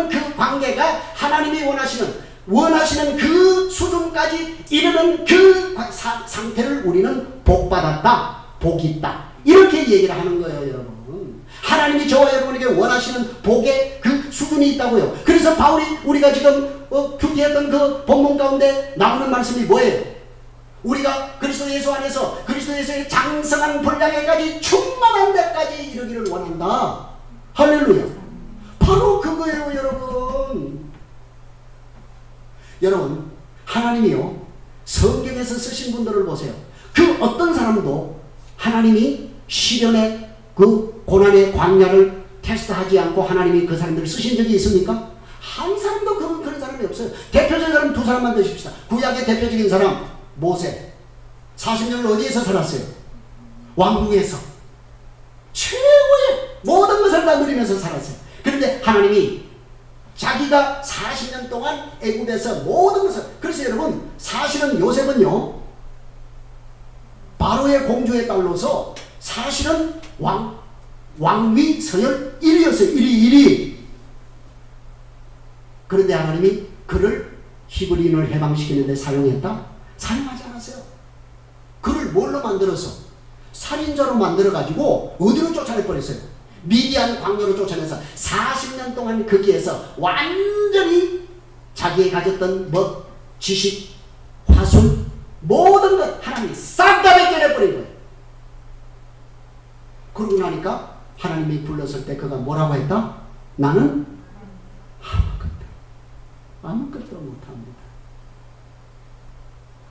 그 관계가 하나님이 원하시는 그 수준까지 이르는 그 상태를 우리는 복받았다, 복이 있다, 이렇게 얘기를 하는 거예요. 여러분, 하나님이 저와 여러분에게 원하시는 복의 그 수준이 있다고요. 그래서 바울이 우리가 지금 큐티했던 그 본문 가운데 나오는 말씀이 뭐예요? 우리가 그리스도 예수 안에서 그리스도 예수의 장성한 분량에까지 충만한 데까지 이르기를 원한다. 할렐루야. 바로 그거예요. 여러분 하나님이요 성경에서 쓰신 분들을 보세요. 그 어떤 사람도 하나님이 시련의 그 고난의 광야를 테스트하지 않고 하나님이 그 사람들을 쓰신 적이 있습니까? 한 사람도 그런 사람이 없어요. 대표적인 사람 두 사람만 드십시다. 구약의 대표적인 사람 모세. 40년을 어디에서 살았어요? 왕궁에서 최고의 모든 것을 다 누리면서 살았어요. 그런데 하나님이 자기가 40년 동안 애굽에서 모든 것을, 그래서 여러분 사실은 요셉은요 바로의 공주의 딸로서 사실은 왕위 서열 1위였어요. 1위. 그런데 하나님이 그를 히브리인을 해방시키는데 사용했다? 사용하지 않았어요. 그를 뭘로 만들어서? 살인자로 만들어가지고 어디로 쫓아내버렸어요? 미디안 광야로 쫓아내서 40년 동안 거기에서 완전히 자기의 가졌던 지식, 화술, 모든 것 하나님이 싹 다 벗겨내버린 거예요. 그러고 나니까 하나님이 불렀을 때 그가 뭐라고 했다? 나는 아무것도 못합니다.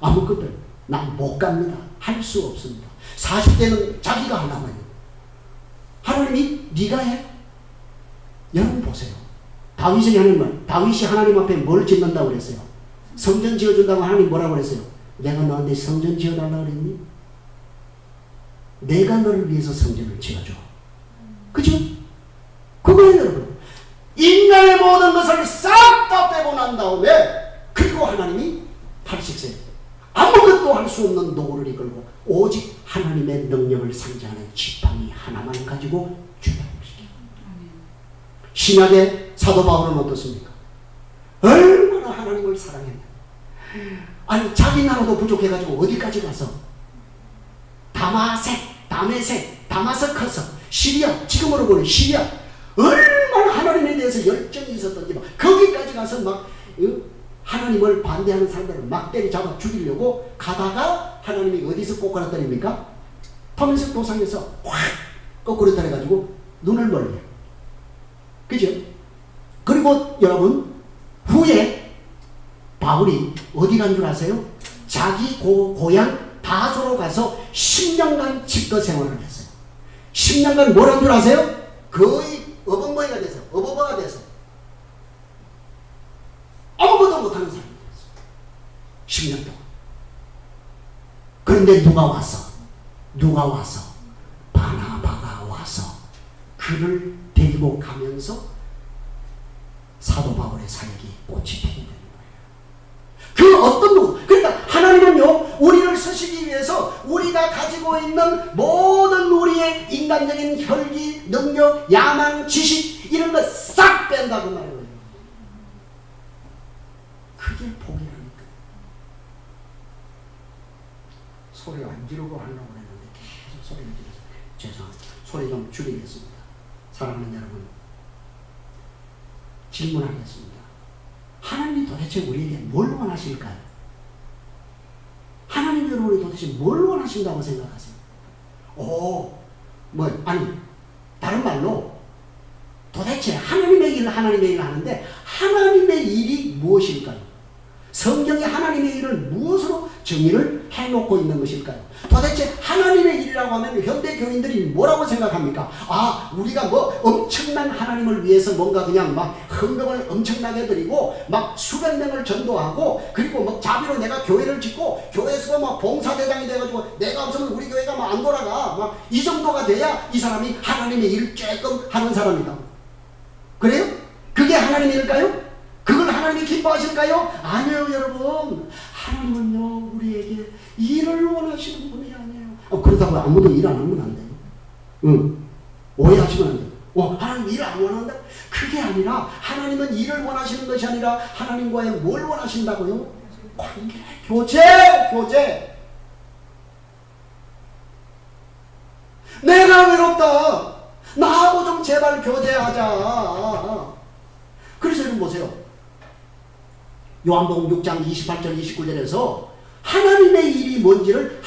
아무것도 난 못 갑니다. 할 수 없습니다. 40대는 자기가 하나만요. 하나님이 네가 해. 여러분 보세요. 다윗이 하나님 앞에 뭘 짓는다고 그랬어요? 성전 지어준다고 하나님 뭐라고 그랬어요? 내가 너한테 성전 지어달라고 그랬니? 내가 너를 위해서 성전을 지어줘. 그죠? 그거예요 여러분. 인간의 모든 것을 싹 다 빼고 난 다음에 그리고 하나님이 80세 아무것도 할 수 없는 노를 이끌고 오직 하나님의 능력을 상징하는 지팡이 하나만 가지고 주장시켜요. 신약의 사도 바울은 어떻습니까? 얼마나 하나님을 사랑했냐. 아니 자기 나라도 부족해가지고 어디까지 가서 다메섹, 다마스커스, 시리아, 지금으로 보는 시리아 얼마나 하나님에 대해서 열정이 있었던지 막 거기까지 가서 막 하나님을 반대하는 사람들을 막 때리잡아 죽이려고 가다가 하나님이 어디서 꼬꾸라 때립니까? 터면석 도상에서 확 거꾸로 때려가지고 눈을 멀려요. 그죠? 그리고 여러분 후에 바울이 어디 간 줄 아세요? 자기 고향 다소로 가서 10년간 집도 생활을 했어요. 10년간 뭘 한 줄 아세요? 거의 어벙머리가 돼서 어버버가 돼서 아무것도 못하는 사람이 됐어요. 10년 동안. 그런데 누가 와서 바나바가 와서 그를 데리고 가면서 사도 바울의 사역이 꽃이 피게 되는 거예요. 그 어떤 누구, 그러니까 하나님은요 우리를 쓰시기 위해서 우리가 가지고 있는 모든 우리의 인간적인 혈기, 능력, 야망, 지식 이런 거 싹 뺀다고 말해요. 그게 복이라니까. 소리 안 지르고 하려고 했는데 계속 소리를 지르서 죄송합니다. 소리 좀 줄이겠습니다. 사랑하는 여러분, 질문하겠습니다. 하나님이 도대체 우리에게 뭘 원하실까요? 하나님이 여러분이 도대체 뭘 원하신다고 생각하세요? 아니 다른 말로 도대체 하나님의 일을 하는데 하나님의 일이 무엇일까요? 성경이 하나님의 일을 무엇으로 정의를 해놓고 있는 것일까요? 도대체 하나님의 일이라고 하면 현대 교인들이 뭐라고 생각합니까? 우리가 뭐 엄청난 하나님을 위해서 뭔가 그냥 막 헌금을 엄청나게 드리고 막 수백 명을 전도하고 그리고 막 자비로 내가 교회를 짓고 교회에서 막 봉사대장이 돼가지고 내가 없으면 우리 교회가 막 안 돌아가 막 이 정도가 돼야 이 사람이 하나님의 일을 조금 하는 사람이다. 그래요? 그게 하나님의 일일까요? 그걸 하나님이 기뻐하실까요? 아니에요, 여러분. 하나님은요 우리에게 일을 원하시는 분이 아니에요. 그렇다고 아무도 일 안 하면 안 돼요. 오해하시면 안 돼요. 하나님 일을 안 원한다? 그게 아니라 하나님은 일을 원하시는 것이 아니라 하나님과의 뭘 원하신다고요? 관계, 교제. 내가 외롭다. 나하고 좀 제발 교제하자. 그래서 여러분 보세요. 요한복음 6장 28절 29절에서 하나님의 일이 뭔지를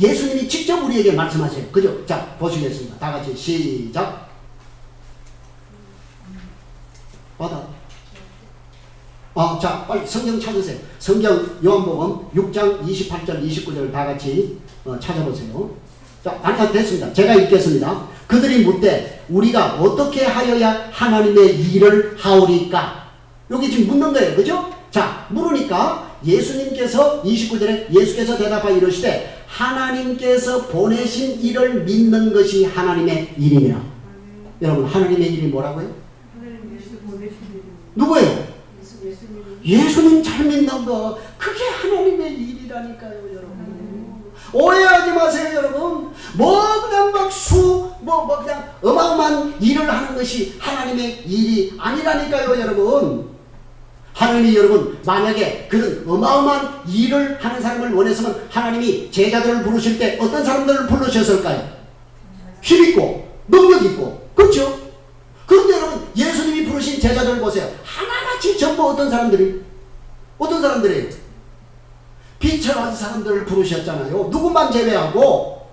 예수님이 직접 우리에게 말씀하세요. 그죠? 자, 보시겠습니다. 다 같이 시작. 자, 빨리 성경 찾으세요. 성경 요한복음 6장 28절 29절을 다 같이 찾아보세요. 자, 됐습니다. 제가 읽겠습니다. 그들이 묻되 우리가 어떻게 하여야 하나님의 일을 하오리까? 여기 지금 묻는 거예요. 그죠? 자, 물으니까 예수님께서 29절에 예수께서 대답하여 이르시되 하나님께서 보내신 일을 믿는 것이 하나님의 일이니라. 여러분, 하나님의 일이 뭐라고요? 누구예요? 예수님 잘 믿는 거. 그게 하나님의 일이라니까요, 여러분. 오해하지 마세요, 여러분. 그냥 그냥 어마어마한 일을 하는 것이 하나님의 일이 아니라니까요, 여러분. 하나님이 여러분 만약에 그런 어마어마한 일을 하는 사람을 원했으면 하나님이 제자들을 부르실 때 어떤 사람들을 부르셨을까요? 힘있고 능력있고, 그렇죠? 그런데 여러분 예수님이 부르신 제자들을 보세요. 하나같이 전부 어떤 사람들이에요? 비천한 사람들을 부르셨잖아요. 누구만 제외하고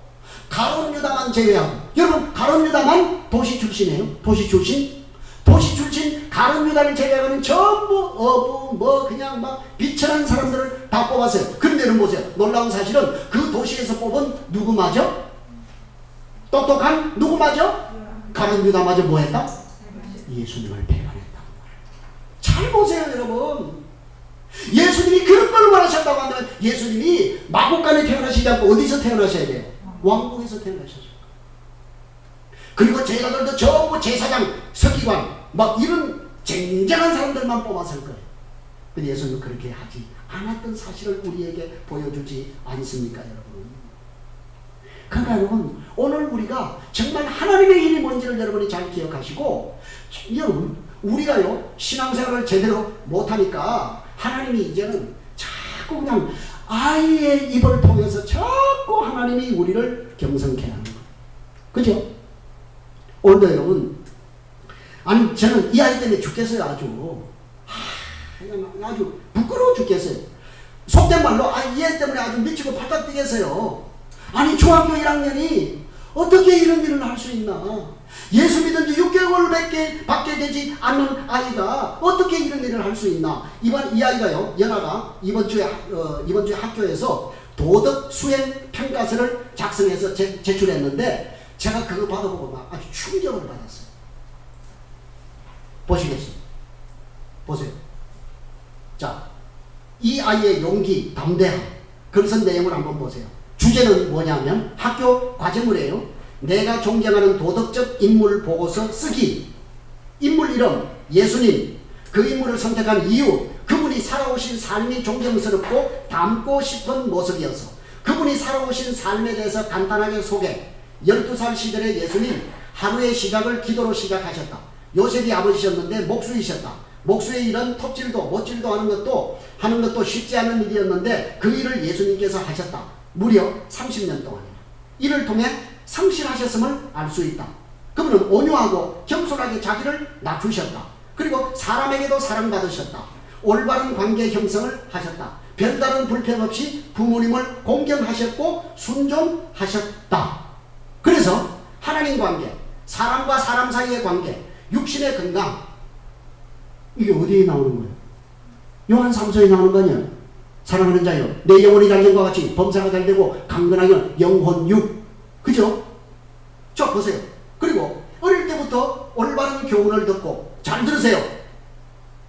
가룟 유다만 제외하고. 여러분 가룟 유다만 도시 출신이에요. 도시 출신 가룟 유다를 제외하고는 전부 그냥 막 비천한 사람들을 다 뽑았어요. 그런데 여러분 보세요. 놀라운 사실은 그 도시에서 뽑은 누구마저? 똑똑한 누구마저? 가룟 유다마저 뭐했다? 예수님을 배반했다. 잘 보세요, 여러분. 예수님이 그런 걸 원하셨다고 한다면 예수님이 마국간에 태어나시지 않고 어디서 태어나셔야 돼요? 왕궁에서 태어나셨어요. 그리고 제자들도 전부 제사장, 서기관 막 이런 쟁쟁한 사람들만 뽑았을 거예요. 근데 예수님은 그렇게 하지 않았던 사실을 우리에게 보여주지 않습니까, 여러분? 그러니까 여러분 오늘 우리가 정말 하나님의 일이 뭔지를 여러분이 잘 기억하시고, 여러분 우리가요 신앙생활을 제대로 못하니까 하나님이 이제는 자꾸 그냥 아이의 입을 통해서 자꾸 하나님이 우리를 경성케 하는 거예요. 그죠? 오늘도 여러분, 저는 이 아이 때문에 죽겠어요. 아주 아주 부끄러워 죽겠어요. 속된 말로 이 애 때문에 아주 미치고 팔딱 뛰겠어요. 아니 중학교 1학년이 어떻게 이런 일을 할 수 있나? 예수 믿은 지 6개월밖에 되지 않는 아이가 어떻게 이런 일을 할 수 있나? 이 아이가요, 연아가 이번 주에 학교에서 도덕 수행 평가서를 작성해서 제출했는데 제가 그거 받아보고 막 아주 충격을 받았어요. 보시겠습니다. 보세요. 자, 이 아이의 용기, 담대함, 글쓴 내용을 한번 보세요. 주제는 뭐냐면 학교 과제물이에요. 내가 존경하는 도덕적 인물 보고서 쓰기. 인물 이름 예수님. 그 인물을 선택한 이유, 그분이 살아오신 삶이 존경스럽고 닮고 싶은 모습이어서 그분이 살아오신 삶에 대해서 간단하게 소개. 12살 시절의 예수님, 하루의 시작을 기도로 시작하셨다. 요셉이 아버지셨는데 목수이셨다. 목수의 일은 톱질도 못질도 하는 것도 쉽지 않은 일이었는데 그 일을 예수님께서 하셨다. 무려 30년 동안이나. 이를 통해 성실하셨음을 알 수 있다. 그분은 온유하고 겸손하게 자기를 낮추셨다. 그리고 사람에게도 사랑받으셨다. 올바른 관계 형성을 하셨다. 별다른 불평 없이 부모님을 공경하셨고 순종하셨다. 그래서 하나님 관계, 사람과 사람 사이의 관계, 육신의 건강, 이게 어디에 나오는 거예요? 요한 3서에 나오는 거 아니에요? 사랑하는 자여, 내 영혼이 잘된과 같이 범사가 잘되고 강건하여 영혼 육. 그죠? 저 보세요. 그리고 어릴 때부터 올바른 교훈을 듣고, 잘 들으세요.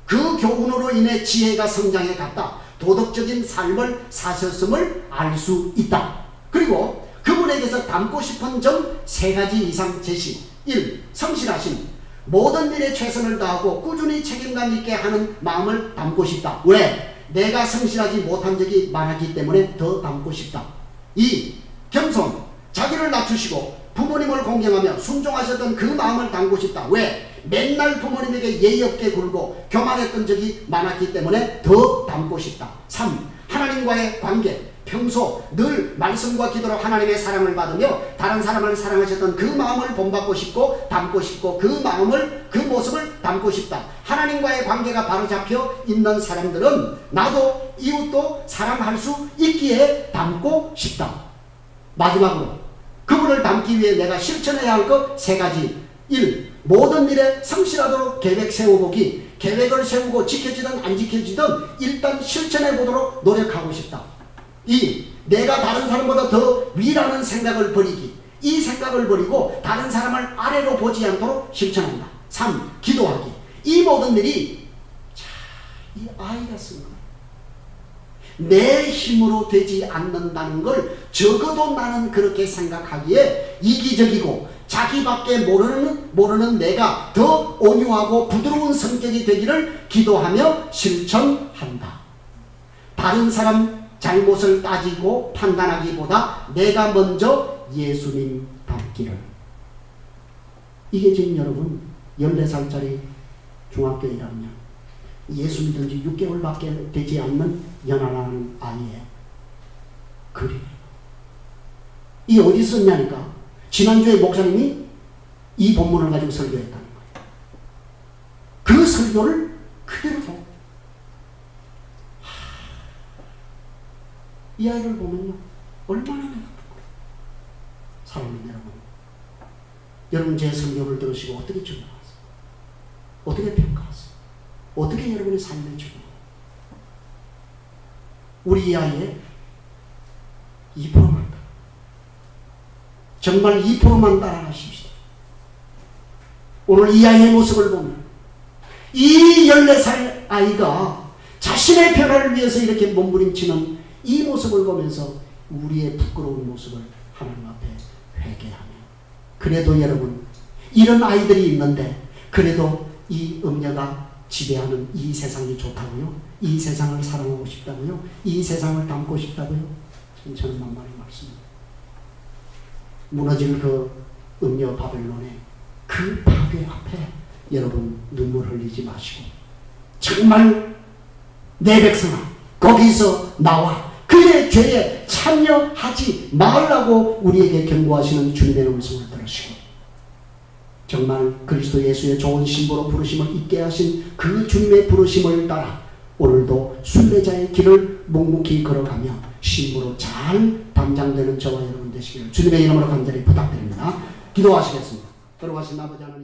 그 교훈으로 인해 지혜가 성장해 갔다. 도덕적인 삶을 사셨음을 알 수 있다. 그리고 그분에게서 닮고 싶은 점 3가지 이상 제시. 1. 성실하심. 모든 일에 최선을 다하고 꾸준히 책임감 있게 하는 마음을 담고 싶다. 왜? 내가 성실하지 못한 적이 많았기 때문에 더 담고 싶다. 2. 겸손. 자기를 낮추시고 부모님을 공경하며 순종하셨던 그 마음을 담고 싶다. 왜? 맨날 부모님에게 예의 없게 굴고 교만했던 적이 많았기 때문에 더 담고 싶다. 3. 하나님과의 관계. 평소 늘 말씀과 기도로 하나님의 사랑을 받으며 다른 사람을 사랑하셨던 그 마음을 본받고 싶고 담고 싶고 그 모습을 담고 싶다. 하나님과의 관계가 바로 잡혀 있는 사람들은 나도 이웃도 사랑할 수 있기에 담고 싶다. 마지막으로 그분을 담기 위해 내가 실천해야 할 것 3가지. 1. 모든 일에 성실하도록 계획 세워보기. 계획을 세우고 지켜지든 안 지켜지든 일단 실천해보도록 노력하고 싶다. 2. 내가 다른 사람보다 더 위라는 생각을 버리기. 이 생각을 버리고 다른 사람을 아래로 보지 않도록 실천한다. 3. 기도하기. 이 모든 일이 이 아이가 쓴 거야. 내 힘으로 되지 않는다는 걸 적어도 나는 그렇게 생각하기에 이기적이고 자기밖에 모르는 내가 더 온유하고 부드러운 성격이 되기를 기도하며 실천한다. 다른 사람 잘못을 따지고 판단하기보다 내가 먼저 예수님 닮기를. 이게 지금 여러분 14살짜리 중학교 1학년 예수 믿은 지 6개월밖에 되지 않는 연하라는 아이의 글이에요. 이 어디 썼냐니까 지난주에 목사님이 이 본문을 가지고 설교했다는 거예요. 그 설교를 그대로 보고 이 아이를 보면요 얼마나 내가 사랑하는 여러분 제 설교를 들으시고 어떻게 적용하세요? 어떻게 평가하세요? 어떻게 여러분의 삶에 적용하세요? 우리 이 아이의 2%만 따라 정말 2%만 따라하십시오. 오늘 이 아이의 모습을 보면 이 14살 아이가 자신의 변화를 위해서 이렇게 몸부림치는 이 모습을 보면서 우리의 부끄러운 모습을 하나님 앞에 회개하며 그래도 여러분 이런 아이들이 있는데 그래도 이 음녀가 지배하는 이 세상이 좋다고요? 이 세상을 사랑하고 싶다고요? 이 세상을 담고 싶다고요? 저는 만만히 말씀입니다. 무너질 그 음녀 바벨론의 그 파괴 앞에 여러분 눈물 흘리지 마시고 정말 내 백성아 거기서 나와 그의 죄에 참여하지 말라고 우리에게 경고하시는 주님의 말씀을 들으시고 정말 그리스도 예수의 좋은 신부로 부르심을 잊게 하신 그 주님의 부르심을 따라 오늘도 순례자의 길을 묵묵히 걸어가며 신부로 잘 담장되는 저와 여러분 되시기를 주님의 이름으로 간절히 부탁드립니다. 기도하시겠습니다. 걸어가신 아버지 하나님